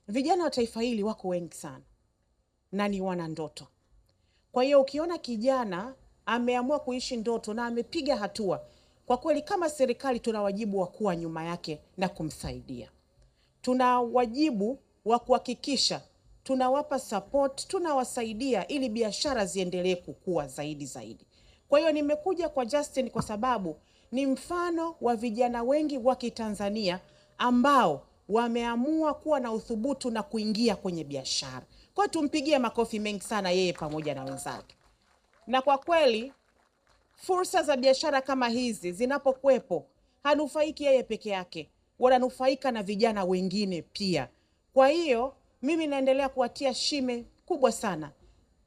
Vijana wa taifa hili wako wengi sana na ni wana ndoto. Kwa hiyo ukiona kijana ameamua kuishi ndoto na amepiga hatua, kwa kweli kama serikali tuna wajibu wa kuwa nyuma yake na kumsaidia. Tuna wajibu wa kuhakikisha tunawapa support, tunawasaidia ili biashara ziendelee kukua zaidi. Kwa hiyo nimekuja kwa Justin kwa sababu ni mfano wa vijana wengi wa Kitanzania ambao wameamua kuwa na uthubutu na kuingia kwenye biashara. Kwa hiyo tumpigie makofi mengi sana yeye pamoja na wenzake. Na kwa kweli fursa za biashara kama hizi zinapokuwepo, hanufaiki yeye peke yake, wananufaika na vijana wengine pia. Kwa hiyo mimi naendelea kuwatia shime kubwa sana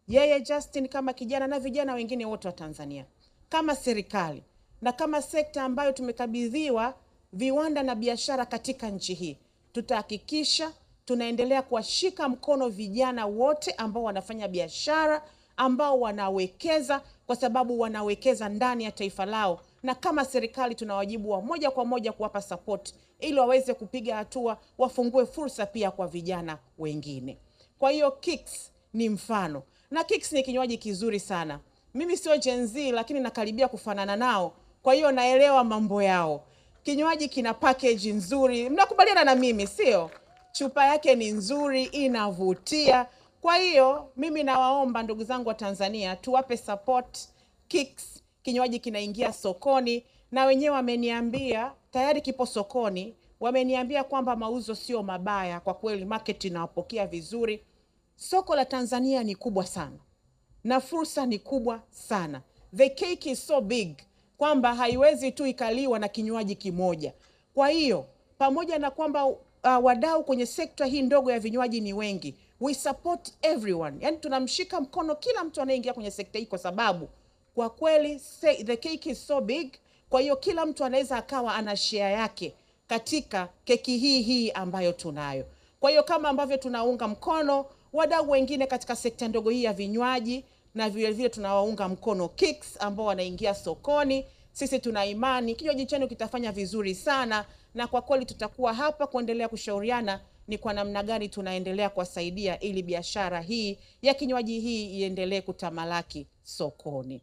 yeye Justin kama kijana na vijana wengine wote wa Tanzania. Kama serikali na kama sekta ambayo tumekabidhiwa viwanda na biashara katika nchi hii, tutahakikisha tunaendelea kuwashika mkono vijana wote ambao wanafanya biashara, ambao wanawekeza, kwa sababu wanawekeza ndani ya taifa lao, na kama serikali tuna wajibu wa moja kwa moja kuwapa support ili waweze kupiga hatua, wafungue fursa pia kwa vijana wengine. Kwa hiyo Kicks ni mfano, na Kicks ni kinywaji kizuri sana. Mimi sio Gen Z lakini nakaribia kufanana nao, kwa hiyo naelewa mambo yao. Kinywaji kina package nzuri, mnakubaliana na mimi sio? Chupa yake ni nzuri, inavutia. Kwa hiyo mimi nawaomba ndugu zangu wa Tanzania tuwape support Kicks. Kinywaji kinaingia sokoni na wenyewe wameniambia tayari kipo sokoni. Wameniambia kwamba mauzo sio mabaya, kwa kweli market inawapokea vizuri. Soko la Tanzania ni kubwa sana na fursa ni kubwa sana. The cake is so big kwamba haiwezi tu ikaliwa na kinywaji kimoja. Kwa hiyo pamoja na kwamba wadau kwenye sekta hii ndogo ya vinywaji ni wengi, we support everyone. Yani tunamshika mkono kila mtu anayeingia kwenye sekta hii, kwa sababu kwa kweli the cake is so big. Kwa hiyo kila mtu anaweza akawa ana share yake katika keki hii ambayo tunayo. Kwa hiyo kama ambavyo tunaunga mkono wadau wengine katika sekta ndogo hii ya vinywaji, na vile tunawaunga mkono Kicks ambao wanaingia sokoni, sisi tuna imani kinywaji chenu kitafanya vizuri sana, na kwa kweli tutakuwa hapa kuendelea kushauriana ni kwa namna gani tunaendelea kuwasaidia ili biashara hii ya kinywaji hii iendelee kutamalaki sokoni.